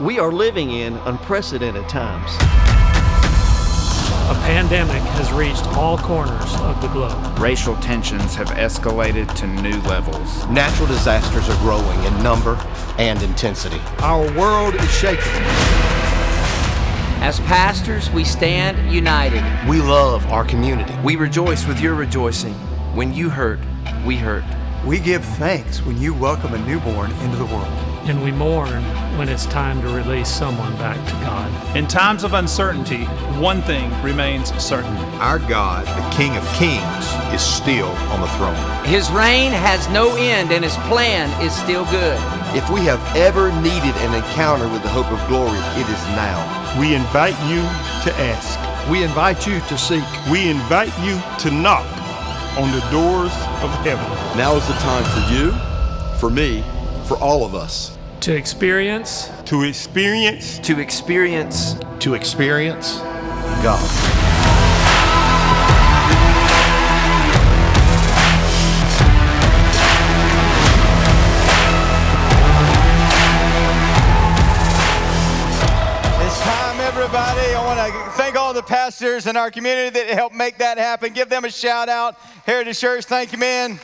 We are living in unprecedented times. A pandemic has reached all corners of the globe. Racial tensions have escalated to new levels. Natural disasters are growing in number and intensity. Our world is shaking. As pastors, we stand united. We love our community. We rejoice with your rejoicing. When you hurt, we hurt. We give thanks when you welcome a newborn into the world. And we mourn when it's time to release someone back to God. In times of uncertainty, one thing remains certain. Our God, the King of Kings, is still on the throne. His reign has no end and His plan is still good. If we have ever needed an encounter with the hope of glory, it is now. We invite you to ask. We invite you to seek. We invite you to knock on the doors of heaven. Now is the time for you, for me, for all of us. To experience. To experience. To experience. To experience God. It's time, everybody. I want to thank all the pastors in our community that helped make that happen. Give them a shout out. Heritage Church, thank you, man.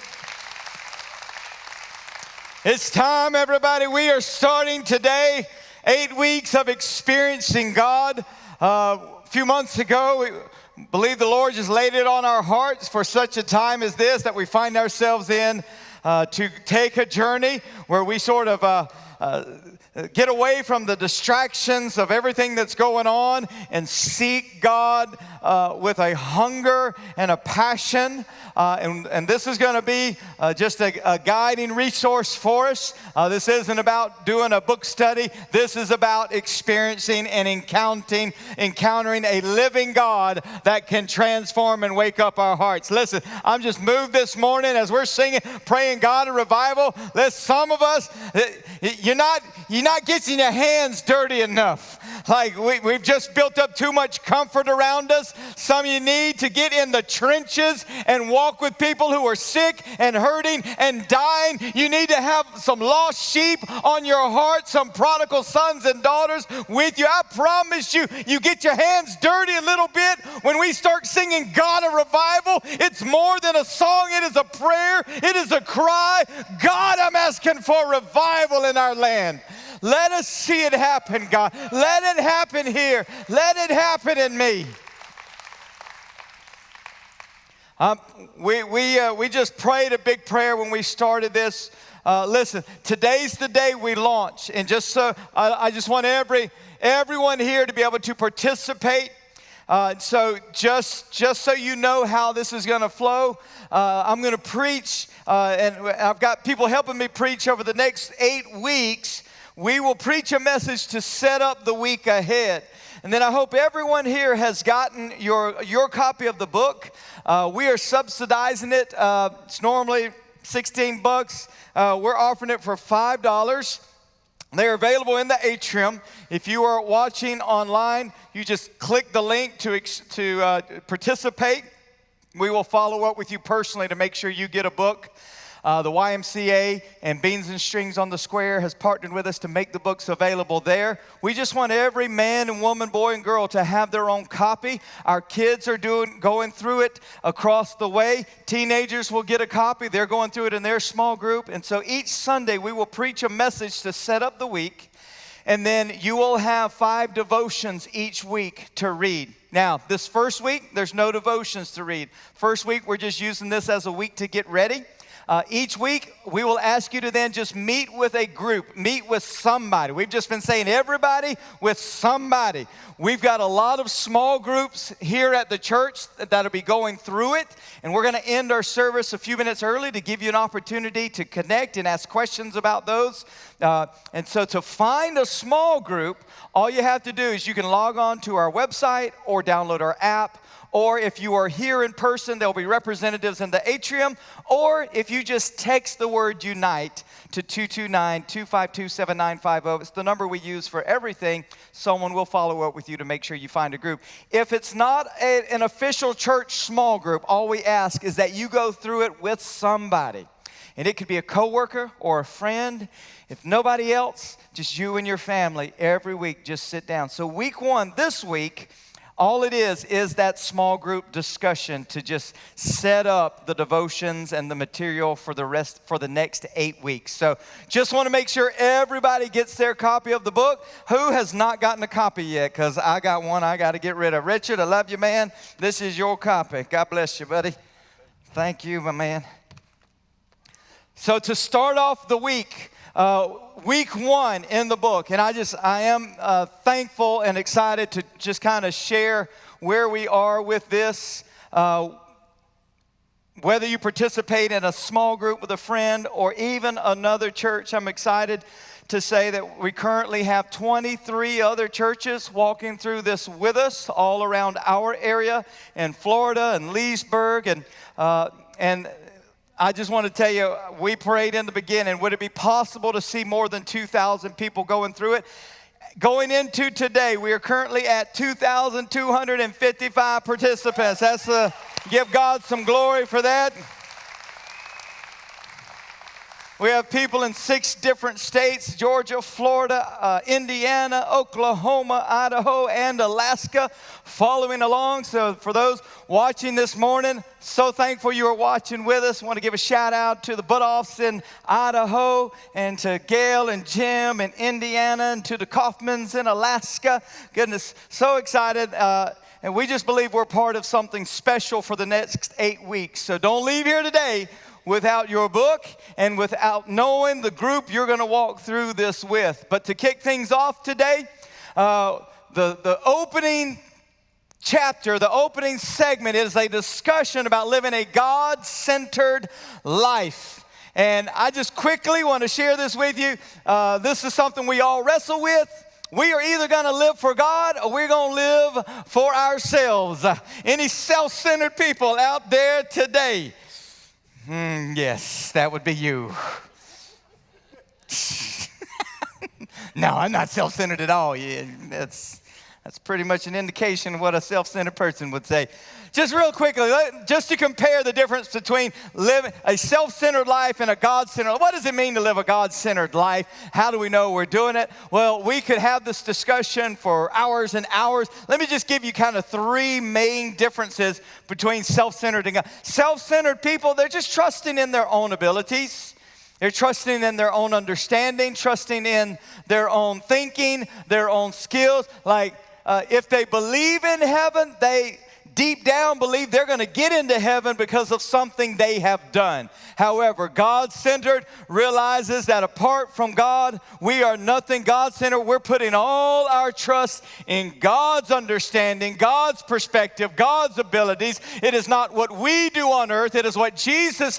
It's time, everybody. We are starting today 8 weeks of experiencing God. A few months ago, we believe the Lord just laid it on our hearts for such a time as this that we find ourselves in to take a journey where we sort of get away from the distractions of everything that's going on and seek God with a hunger and a passion. And this is going to be just a guiding resource for us. This isn't about doing a book study. This is about experiencing and encountering a living God that can transform and wake up our hearts. Listen, I'm just moved this morning as we're singing, praying God a revival. Some of us, you're not getting your hands dirty enough. Like we've just built up too much comfort around us. Some of you need to get in the trenches and walk with people who are sick and hurting and dying. You need to have some lost sheep on your heart, some prodigal sons and daughters with you. I promise you, you get your hands dirty a little bit when we start singing God a revival. It's more than a song. It is a prayer. It is a cry. God, I'm asking for revival in our land. Let us see it happen, God. Let it happen here. Let it happen in me. We just prayed a big prayer when we started this. Listen, today's the day we launch, and just so I just want everyone here to be able to participate. So just so you know how this is going to flow, I'm going to preach, and I've got people helping me preach over the next 8 weeks. We will preach a message to set up the week ahead. And then I hope everyone here has gotten your copy of the book. We are subsidizing it. It's normally $16. We're offering it for $5. They're available in the atrium. If you are watching online, you just click the link to participate. We will follow up with you personally to make sure you get a book. The YMCA and Beans and Strings on the Square has partnered with us to make the books available there. We just want every man and woman, boy and girl to have their own copy. Our kids are going through it across the way. Teenagers will get a copy. They're going through it in their small group. And so each Sunday we will preach a message to set up the week. And then you will have 5 devotions each week to read. Now, this first week, there's no devotions to read. First week, we're just using this as a week to get ready. Each week, we will ask you to then just meet with a group, meet with somebody. We've just been saying everybody with somebody. We've got a lot of small groups here at the church that'll be going through it, and we're going to end our service a few minutes early to give you an opportunity to connect and ask questions about those. And so to find a small group, all you have to do is you can log on to our website or download our app. Or if you are here in person, there'll be representatives in the atrium. Or if you just text the word UNITE to 229-252-7950. It's the number we use for everything. Someone will follow up with you to make sure you find a group. If it's not an official church small group, all we ask is that you go through it with somebody. And it could be a coworker or a friend. If nobody else, just you and your family every week, just sit down. So week 1 this week, all it is that small group discussion to just set up the devotions and the material for the next 8 weeks. So just want to make sure everybody gets their copy of the book. Who has not gotten a copy yet? Because I got one I got to get rid of. Richard, I love you, man. This is your copy. God bless you, buddy. Thank you, my man. So to start off the week, week 1 in the book, and I am thankful and excited to just kind of share where we are with this. Whether you participate in a small group with a friend or even another church, I'm excited to say that we currently have 23 other churches walking through this with us all around our area in Florida and Leesburg, and I just want to tell you, we prayed in the beginning, would it be possible to see more than 2,000 people going through it? Going into today, we are currently at 2,255 participants. That's give God some glory for that. We have people in 6 different states: Georgia, Florida, Indiana, Oklahoma, Idaho, and Alaska following along. So for those watching this morning, so thankful you are watching with us. I want to give a shout out to the Butoffs in Idaho, and to Gail and Jim in Indiana, and to the Kaufmans in Alaska. Goodness, so excited. And we just believe we're part of something special for the next 8 weeks. So don't leave here today without your book and without knowing the group you're going to walk through this with. But to kick things off today, the opening chapter, the opening segment is a discussion about living a God-centered life. And I just quickly want to share this with you. This is something we all wrestle with. We are either going to live for God or we're going to live for ourselves. Any self-centered people out there today? Yes, that would be you. No, I'm not self-centered at all. Yeah, that's pretty much an indication of what a self-centered person would say. Just real quickly, just to compare the difference between living a self-centered life and a God-centered life. What does it mean to live a God-centered life? How do we know we're doing it? Well, we could have this discussion for hours and hours. Let me just give you kind of 3 main differences between self-centered and God. Self-centered people, they're just trusting in their own abilities. They're trusting in their own understanding, trusting in their own thinking, their own skills. Like if they believe in heaven, they deep down believe they're going to get into heaven because of something they have done. However, God-centered realizes that apart from God, we are nothing. God-centered, we're putting all our trust in God's understanding, God's perspective, God's abilities. It is not what we do on earth. It is what Jesus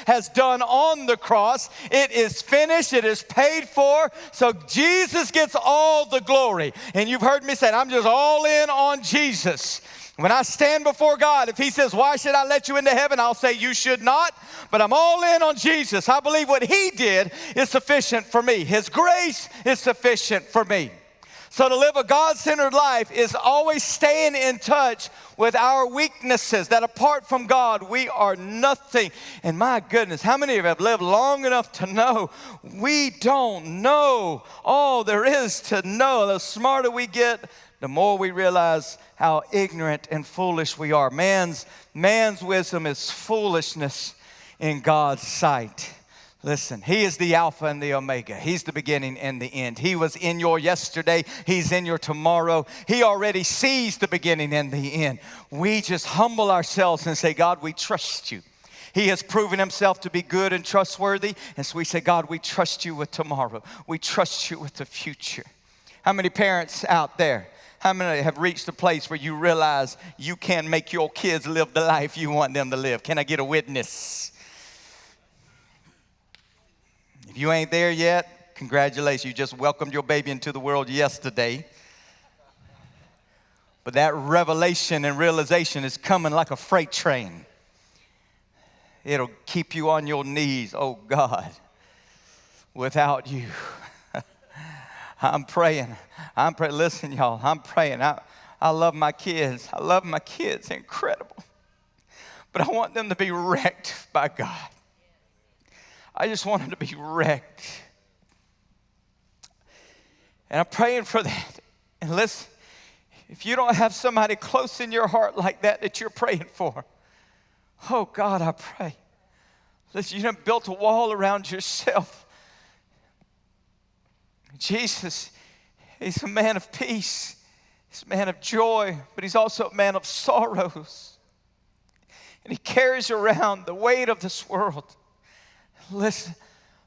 has done on the cross. It is finished. It is paid for. So Jesus gets all the glory. And you've heard me say, I'm just all in on Jesus. When I stand before God, if He says, why should I let you into heaven? I'll say, you should not, but I'm all in on Jesus. I believe what He did is sufficient for me. His grace is sufficient for me. So to live a God-centered life is always staying in touch with our weaknesses, that apart from God, we are nothing. And my goodness, how many of you have lived long enough to know we don't know all there is to know? The smarter we get, the more we realize how ignorant and foolish we are. Man's wisdom is foolishness in God's sight. Listen, He is the Alpha and the Omega. He's the beginning and the end. He was in your yesterday. He's in your tomorrow. He already sees the beginning and the end. We just humble ourselves and say, God, we trust You. He has proven Himself to be good and trustworthy. And so we say, God, we trust You with tomorrow. We trust You with the future. How many parents out there? How many have reached a place where you realize you can make your kids live the life you want them to live? Can I get a witness? If you ain't there yet, congratulations. You just welcomed your baby into the world yesterday. But that revelation and realization is coming like a freight train. It'll keep you on your knees, oh God, without You. I'm praying. Listen, y'all, I'm praying. I love my kids. I love my kids. Incredible. But I want them to be wrecked by God. I just want them to be wrecked. And I'm praying for that. And listen, if you don't have somebody close in your heart like that you're praying for, oh God, I pray. Listen, you done built a wall around yourself. Jesus, he's a man of peace. He's a man of joy, but he's also a man of sorrows. And he carries around the weight of this world. Listen,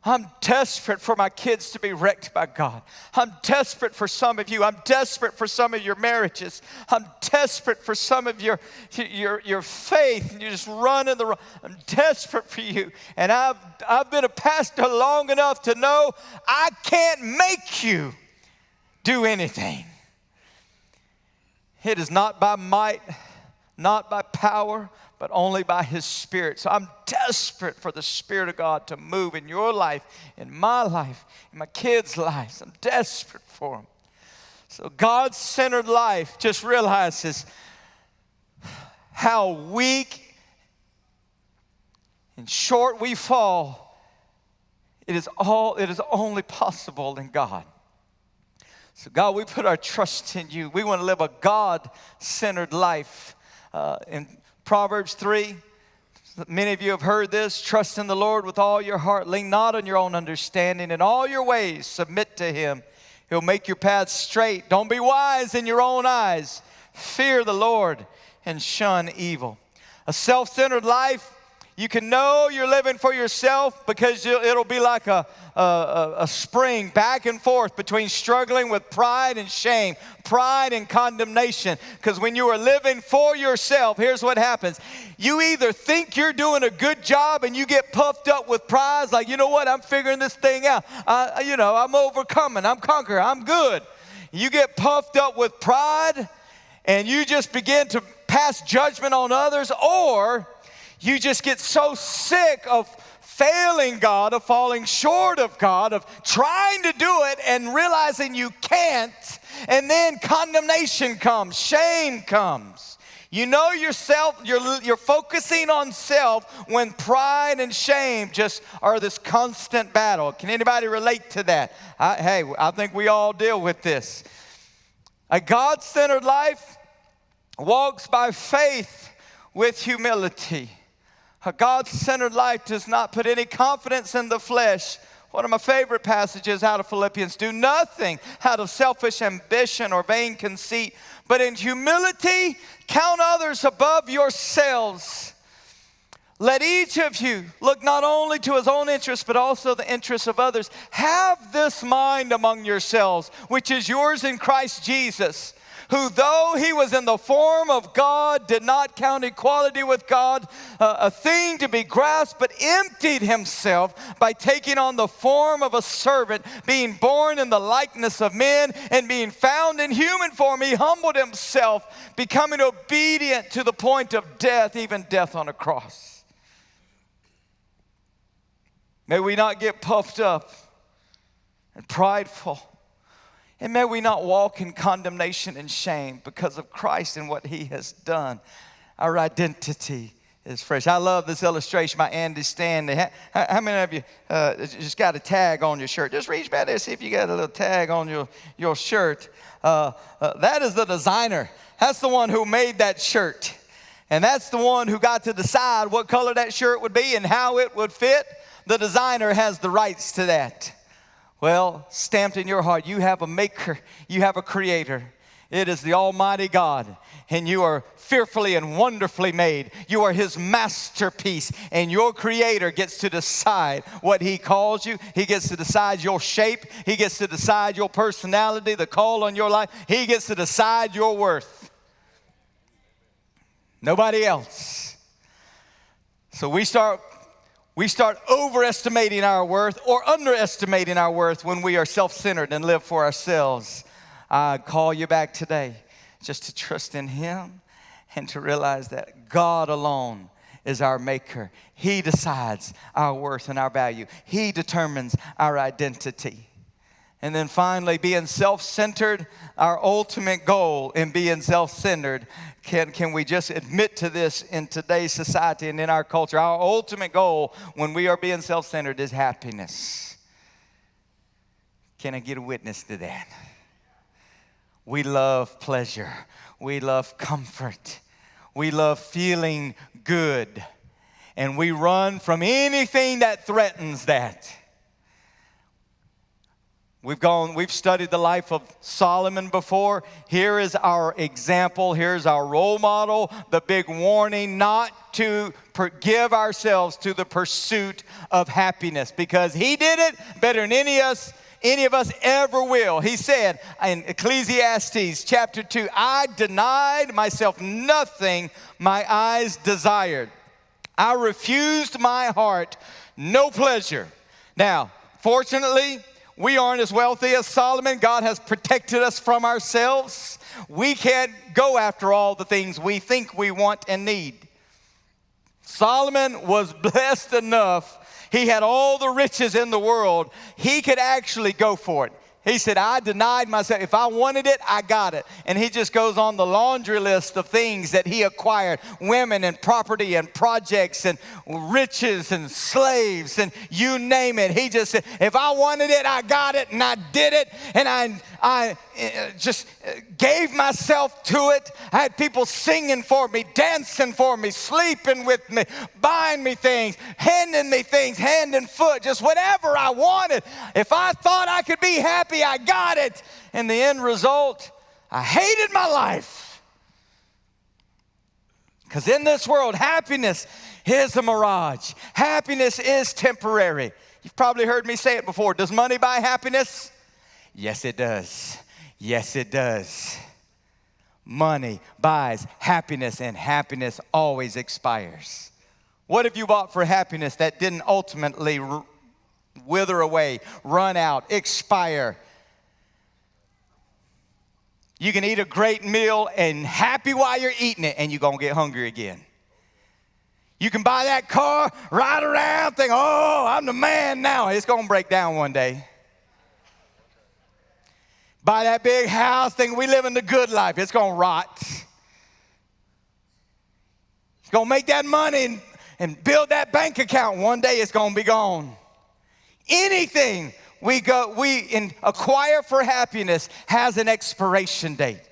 I'm desperate for my kids to be wrecked by God. I'm desperate for some of you. I'm desperate for some of your marriages. I'm desperate for some of your faith, and you're just running the wrong. I'm desperate for you. And I've been a pastor long enough to know I can't make you do anything. It is not by might, not by power, but only by His Spirit. So I'm desperate for the Spirit of God to move in your life, in my life, in my kids' lives. I'm desperate for them. So God-centered life just realizes how weak and short we fall. It is only possible in God. So God, we put our trust in you. We want to live a God-centered life. In Proverbs 3, many of you have heard this. Trust in the Lord with all your heart. Lean not on your own understanding. In all your ways, submit to Him. He'll make your paths straight. Don't be wise in your own eyes. Fear the Lord and shun evil. A self-centered life, you can know you're living for yourself because it'll be like a spring back and forth between struggling with pride and shame, pride and condemnation. Because when you are living for yourself, here's what happens. You either think you're doing a good job and you get puffed up with pride, like, you know what, I'm figuring this thing out. I'm overcoming, I'm conquering, I'm good. You get puffed up with pride and you just begin to pass judgment on others, or you just get so sick of failing God, of falling short of God, of trying to do it and realizing you can't, and then condemnation comes, shame comes. You know yourself, you're focusing on self when pride and shame just are this constant battle. Can anybody relate to that? I think we all deal with this. A God-centered life walks by faith with humility. A God-centered life does not put any confidence in the flesh. One of my favorite passages out of Philippians, do nothing out of selfish ambition or vain conceit, but in humility count others above yourselves. Let each of you look not only to his own interests, but also the interests of others. Have this mind among yourselves, which is yours in Christ Jesus, who though he was in the form of God, did not count equality with God a thing to be grasped, but emptied himself by taking on the form of a servant, being born in the likeness of men, and being found in human form, he humbled himself, becoming obedient to the point of death, even death on a cross. May we not get puffed up and prideful. And may we not walk in condemnation and shame because of Christ and what He has done. Our identity is fresh. I love this illustration by Andy Stanley. How many of you just got a tag on your shirt? Just reach back there, see if you got a little tag on your shirt. That is the designer. That's the one who made that shirt. And that's the one who got to decide what color that shirt would be and how it would fit. The designer has the rights to that. Well, stamped in your heart, you have a maker, you have a creator. It is the Almighty God, and you are fearfully and wonderfully made. You are His masterpiece, and your creator gets to decide what He calls you. He gets to decide your shape. He gets to decide your personality, the call on your life. He gets to decide your worth. Nobody else. So we start overestimating our worth or underestimating our worth when we are self-centered and live for ourselves. I call you back today just to trust in Him and to realize that God alone is our maker. He decides our worth and our value. He determines our identity. And then finally, being self-centered, our ultimate goal in being self-centered, can we just admit to this in today's society and in our culture? Our ultimate goal when we are being self-centered is happiness. Can I get a witness to that? We love pleasure. We love comfort. We love feeling good. And we run from anything that threatens that. We've studied the life of Solomon before. Here is our example. Here's our role model. The big warning not to give ourselves to the pursuit of happiness, because he did it better than any of us ever will. He said in Ecclesiastes chapter 2, I denied myself nothing my eyes desired. I refused my heart no pleasure. Now, fortunately, we aren't as wealthy as Solomon. God has protected us from ourselves. We can't go after all the things we think we want and need. Solomon was blessed enough. He had all the riches in the world. He could actually go for it. He said, I denied myself. If I wanted it, I got it. And he just goes on the laundry list of things that he acquired. Women and property and projects and riches and slaves and you name it. He just said, if I wanted it, I got it, and I did it. And I just gave myself to it. I had people singing for me, dancing for me, sleeping with me, buying me things, handing me things, hand and foot, just whatever I wanted. If I thought I could be happy, I got it. And the end result, I hated my life. Because in this world, happiness is a mirage. Happiness is temporary. You've probably heard me say it before. Does money buy happiness? Yes, it does. Yes, it does. Money buys happiness, and happiness always expires. What have you bought for happiness that didn't ultimately wither away, run out, expire? You can eat a great meal and happy while you're eating it, and you're going to get hungry again. You can buy that car, ride around, think, oh, I'm the man now. It's going to break down one day. Buy that big house, think we live in the good life. It's going to rot. It's going to make that money and build that bank account. One day it's going to be gone. Anything we acquire for happiness has an expiration date.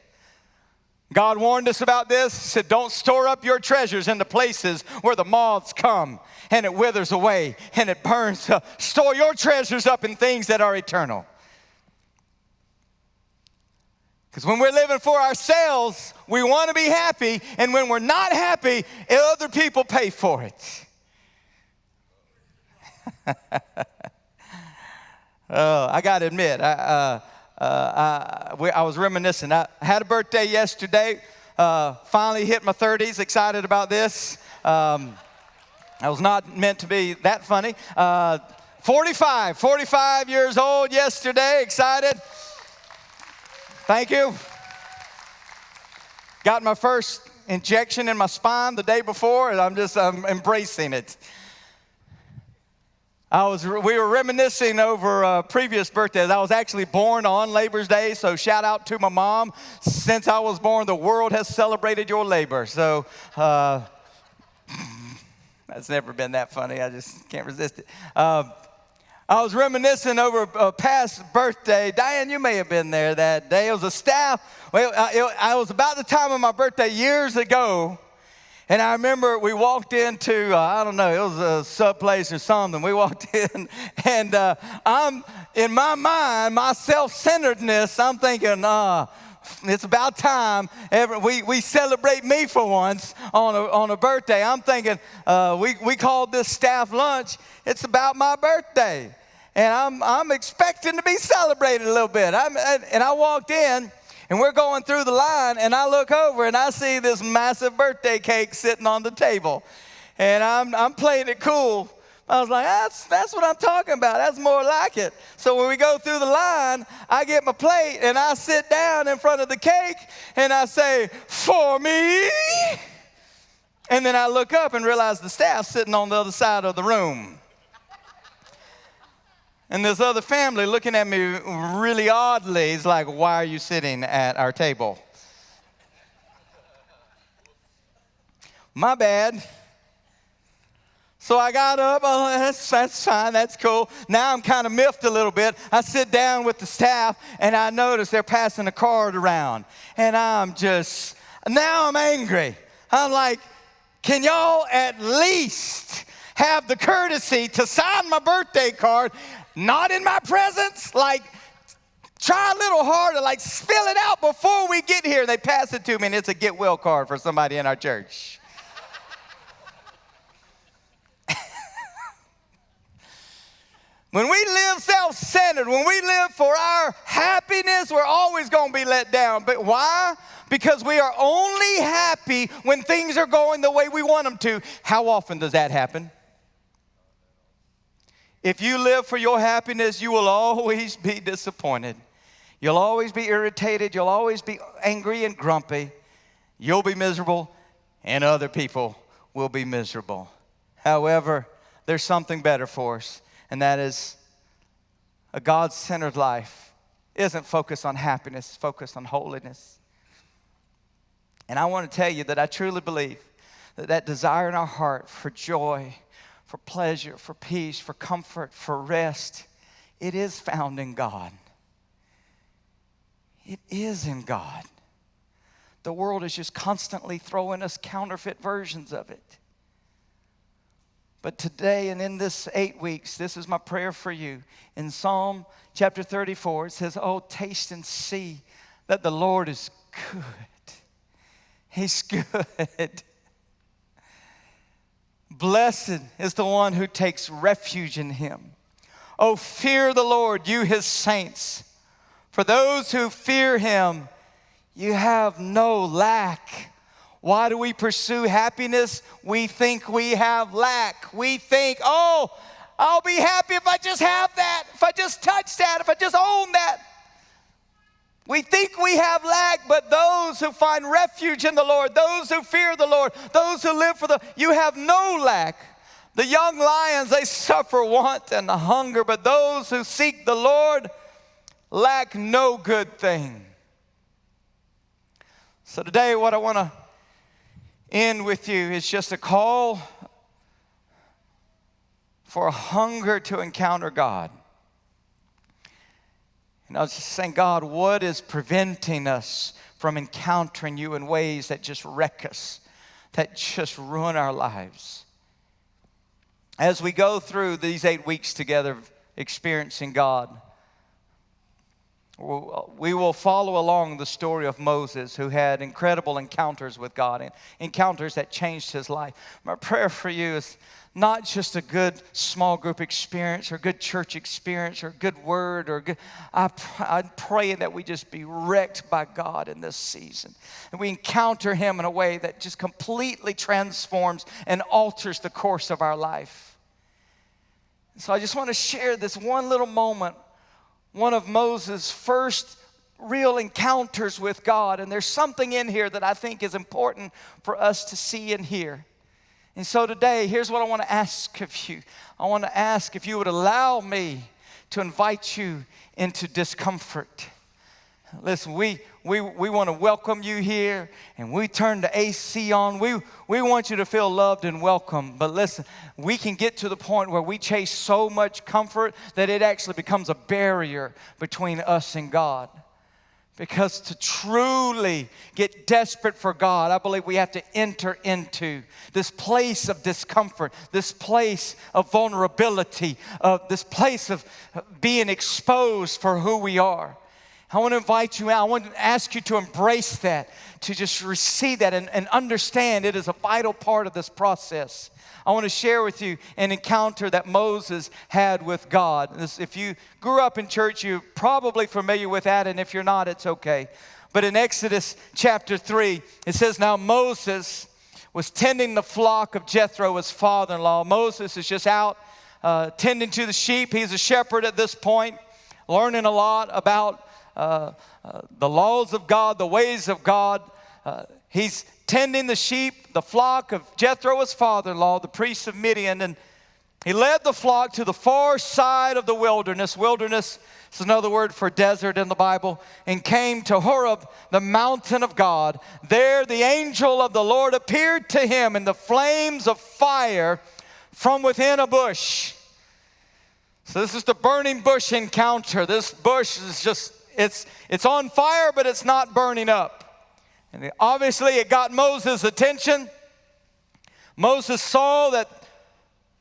God warned us about this. He said, don't store up your treasures in the places where the moths come and it withers away and it burns. Store your treasures up in things that are eternal. Because when we're living for ourselves, we want to be happy, and when we're not happy, other people pay for it. I got to admit, I was reminiscing. I had a birthday yesterday, finally hit my 30s, excited about this. I was not meant to be that funny. 45 years old yesterday, excited. Thank you. Got my first injection in my spine the day before, and I'm embracing it. We were reminiscing over previous birthdays. I was actually born on Labor's Day, so shout out to my mom. Since I was born, the world has celebrated your labor. So that's never been that funny. I just can't resist it. I was reminiscing over a past birthday. Diane, you may have been there that day. It was a staff. Well, I was about the time of my birthday years ago. And I remember we walked into, I don't know, it was a sub place or something. We walked in, and I'm, in my mind, my self-centeredness, I'm thinking, it's about time we celebrate me for once on a birthday. I'm thinking, we called this staff lunch. It's about my birthday. And I'm expecting to be celebrated a little bit. And I walked in, and we're going through the line, and I look over, and I see this massive birthday cake sitting on the table. And I'm playing it cool. I was like, that's what I'm talking about. That's more like it. So when we go through the line, I get my plate, and I sit down in front of the cake, and I say, for me. And then I look up and realize the staff's sitting on the other side of the room. And this other family looking at me really oddly is like, why are you sitting at our table? My bad. So I got up, oh, that's fine, that's cool. Now I'm kind of miffed a little bit. I sit down with the staff and I notice they're passing a card around. And now I'm angry. I'm like, can y'all at least have the courtesy to sign my birthday card, not in my presence? Like, try a little harder, like spill it out before we get here. They pass it to me and it's a get well card for somebody in our church. When we live self-centered, when we live for our happiness, we're always going to be let down. But why? Because we are only happy when things are going the way we want them to. How often does that happen? If you live for your happiness, you will always be disappointed. You'll always be irritated. You'll always be angry and grumpy. You'll be miserable, and other people will be miserable. However, there's something better for us. And that is a God-centered life isn't focused on happiness, it's focused on holiness. And I want to tell you that I truly believe that desire in our heart for joy, for pleasure, for peace, for comfort, for rest, it is found in God. It is in God. The world is just constantly throwing us counterfeit versions of it. But today and in this 8 weeks, this is my prayer for you. In Psalm chapter 34, it says, oh, taste and see that the Lord is good. He's good. Blessed is the one who takes refuge in him. Oh, fear the Lord, you his saints. For those who fear him, you have no lack. Why do we pursue happiness? We think we have lack. We think, oh, I'll be happy if I just have that, if I just touch that, if I just own that. We think we have lack, but those who find refuge in the Lord, those who fear the Lord, those who live for you have no lack. The young lions, they suffer want and hunger, but those who seek the Lord lack no good thing. So today what I want to end with you is just a call for a hunger to encounter God. And I was just saying, God, what is preventing us from encountering you in ways that just wreck us, that just ruin our lives? As we go through these 8 weeks together experiencing God, we will follow along the story of Moses, who had incredible encounters with God, and encounters that changed his life. My prayer for you is not just a good small group experience or good church experience or good word or good. I pray that we just be wrecked by God in this season, and we encounter him in a way that just completely transforms and alters the course of our life. So I just want to share this one little moment, one of Moses' first real encounters with God. And there's something in here that I think is important for us to see and hear. And so today, here's what I want to ask of you. I want to ask if you would allow me to invite you into discomfort. Listen, we want to welcome you here, and we turn the AC on. We want you to feel loved and welcome. But listen, we can get to the point where we chase so much comfort that it actually becomes a barrier between us and God. Because to truly get desperate for God, I believe we have to enter into this place of discomfort, this place of vulnerability, this place of being exposed for who we are. I want to invite you out. I want to ask you to embrace that, to just receive that and understand it is a vital part of this process. I want to share with you an encounter that Moses had with God. If you grew up in church, you're probably familiar with that, and if you're not, it's okay. But in Exodus chapter 3, it says, now Moses was tending the flock of Jethro, his father-in-law. Moses is just out tending to the sheep. He's a shepherd at this point, learning a lot about the laws of God, the ways of God. He's tending the sheep, the flock of Jethro, his father-in-law, the priest of Midian. And He led the flock to the far side of the wilderness. Wilderness is another word for desert in the Bible. And came to Horeb, the mountain of God. There the angel of the Lord appeared to him in the flames of fire from within a bush. So this is the burning bush encounter. This bush is just, it's on fire, but it's not burning up. And obviously it got Moses' attention. Moses saw that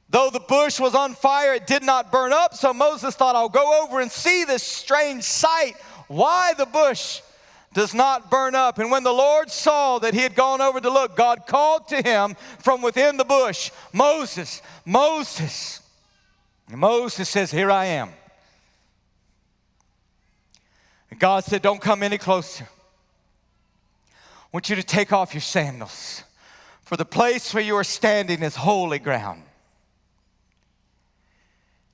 though the bush was on fire, it did not burn up. So Moses thought, I'll go over and see this strange sight, why the bush does not burn up. And when the Lord saw that he had gone over to look, God called to him from within the bush, Moses, Moses. And Moses says, here I am. And God said, don't come any closer. I want you to take off your sandals, for the place where you are standing is holy ground.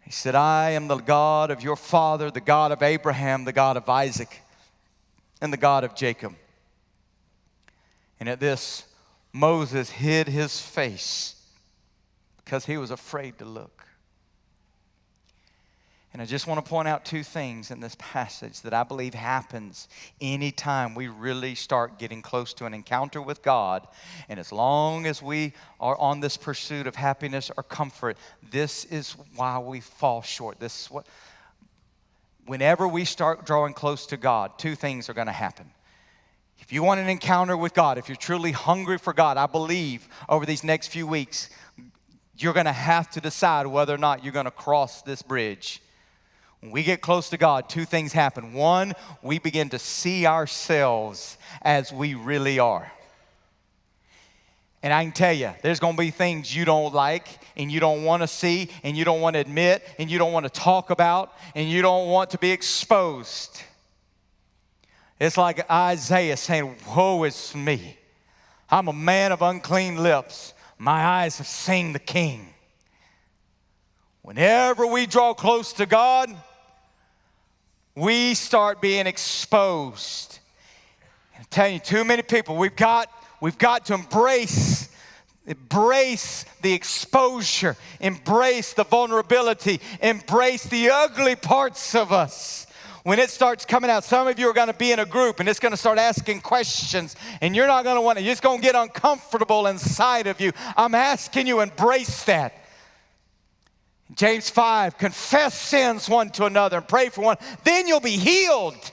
He said, I am the God of your father, the God of Abraham, the God of Isaac, and the God of Jacob. And at this, Moses hid his face because he was afraid to look. And I just want to point out two things in this passage that I believe happens anytime we really start getting close to an encounter with God. And as long as we are on this pursuit of happiness or comfort, this is why we fall short. This is what, whenever we start drawing close to God, two things are going to happen. If you want an encounter with God, if you're truly hungry for God, I believe over these next few weeks, you're going to have to decide whether or not you're going to cross this bridge. When we get close to God, two things happen. One, we begin to see ourselves as we really are. And I can tell you, there's going to be things you don't like and you don't want to see and you don't want to admit and you don't want to talk about and you don't want to be exposed. It's like Isaiah saying, woe is me. I'm a man of unclean lips. My eyes have seen the King. Whenever we draw close to God, we start being exposed. I'm telling you, too many people, we've got to embrace the exposure, embrace the vulnerability, embrace the ugly parts of us. When it starts coming out, some of you are going to be in a group and it's going to start asking questions and you're not going to want to, you're just going to get uncomfortable inside of you. I'm asking you, embrace that. James 5, confess sins one to another and pray for one, then you'll be healed.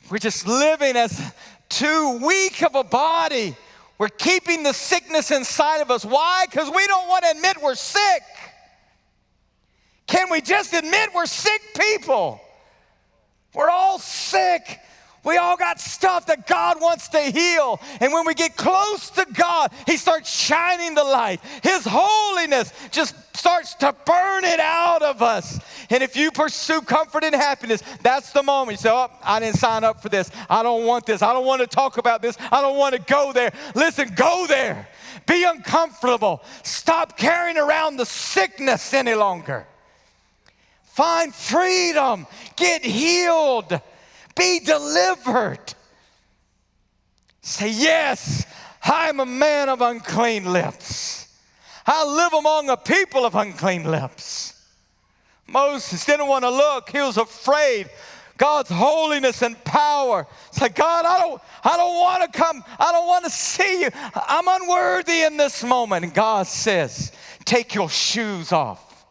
We're just living as too weak of a body. We're keeping the sickness inside of us. Why? Because we don't want to admit we're sick. Can we just admit we're sick people? We're all sick. We all got stuff that God wants to heal. And when we get close to God, He starts shining the light. His holiness just starts to burn it out of us. And if you pursue comfort and happiness, that's the moment. You say, oh, I didn't sign up for this. I don't want this. I don't want to talk about this. I don't want to go there. Listen, go there. Be uncomfortable. Stop carrying around the sickness any longer. Find freedom. Get healed. Be delivered. Say, yes, I'm a man of unclean lips. I live among a people of unclean lips. Moses didn't want to look. He was afraid. God's holiness and power. It's like, God, I don't want to come. I don't want to see you. I'm unworthy in this moment. And God says, take your shoes off.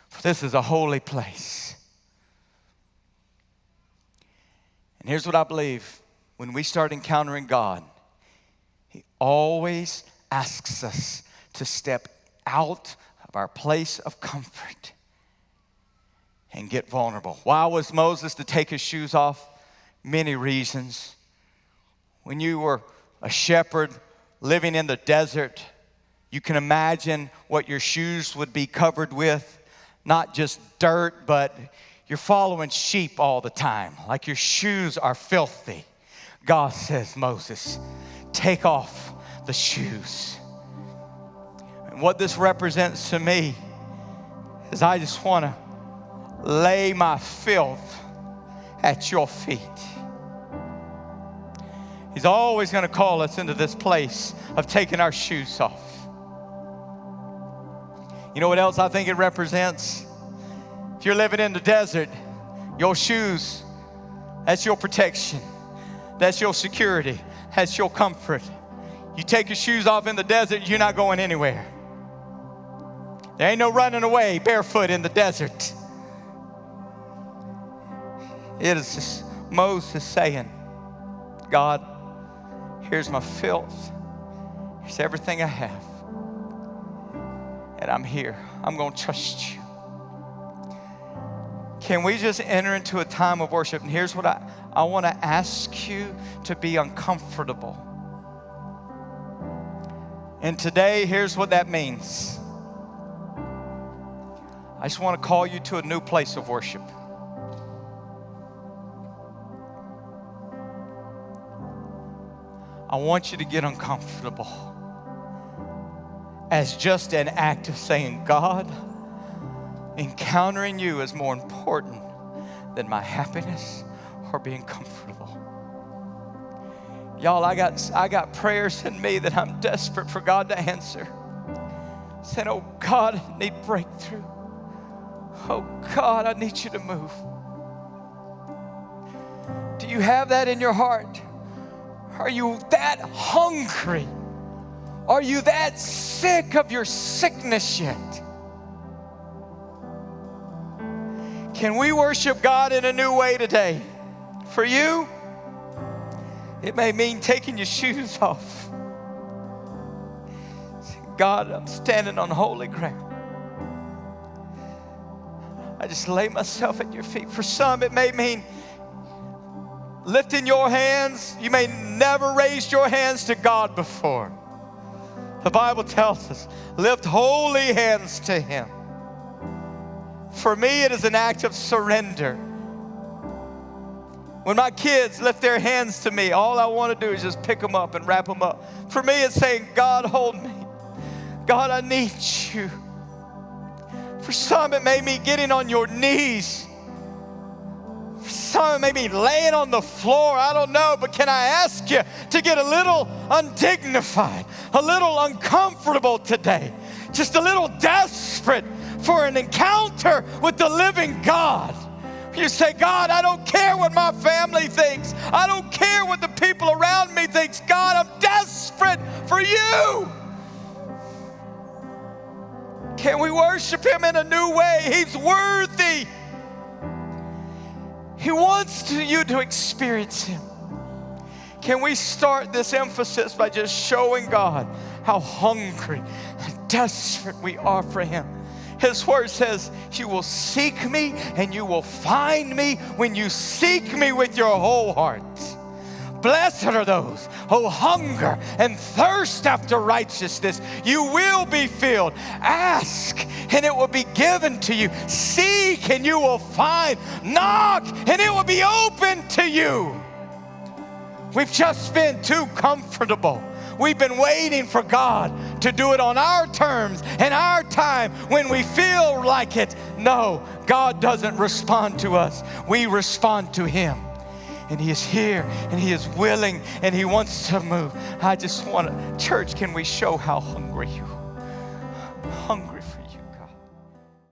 For this is a holy place. And here's what I believe. When we start encountering God, He always asks us to step out of our place of comfort and get vulnerable. Why was Moses to take his shoes off? Many reasons. When you were a shepherd living in the desert, you can imagine what your shoes would be covered with. Not just dirt, but you're following sheep all the time, like your shoes are filthy. God says, Moses, take off the shoes. And what this represents to me is I just want to lay my filth at your feet. He's always going to call us into this place of taking our shoes off. You know what else I think it represents? If you're living in the desert, your shoes, that's your protection. That's your security. That's your comfort. You take your shoes off in the desert, you're not going anywhere. There ain't no running away barefoot in the desert. It is just Moses saying, God, here's my filth. Here's everything I have. And I'm here. I'm going to trust you. Can we just enter into a time of worship? And here's what I want to ask you to be uncomfortable. And today, here's what that means. I just want to call you to a new place of worship. I want you to get uncomfortable as just an act of saying, God, encountering you is more important than my happiness or being comfortable. Y'all, I got prayers in me that I'm desperate for God to answer. Saying, oh God, I need breakthrough. Oh God, I need you to move. Do you have that in your heart? Are you that hungry? Are you that sick of your sickness yet? Can we worship God in a new way today? For you, it may mean taking your shoes off. God, I'm standing on holy ground. I just lay myself at your feet. For some, it may mean lifting your hands. You may never raise your hands to God before. The Bible tells us, lift holy hands to Him. For me, it is an act of surrender. When my kids lift their hands to me, all I want to do is just pick them up and wrap them up. For me, it's saying, God, hold me. God, I need you. For some, it may be getting on your knees. For some, it may be laying on the floor. I don't know, but can I ask you to get a little undignified, a little uncomfortable today, just a little desperate for an encounter with the living God? You say, God, I don't care what my family thinks. I don't care what the people around me thinks. God, I'm desperate for you. Can we worship Him in a new way? He's worthy. He wants you to experience Him. Can we start this emphasis by just showing God how hungry and desperate we are for Him? His word says, you will seek me and you will find me when you seek me with your whole heart. Blessed are those who hunger and thirst after righteousness. You will be filled. Ask and it will be given to you. Seek and you will find. Knock and it will be open to you. We've just been too comfortable. We've been waiting for God to do it on our terms and our time when we feel like it. No, God doesn't respond to us. We respond to Him. And He is here and He is willing and He wants to move. I just want to, church, can we show how hungry you are?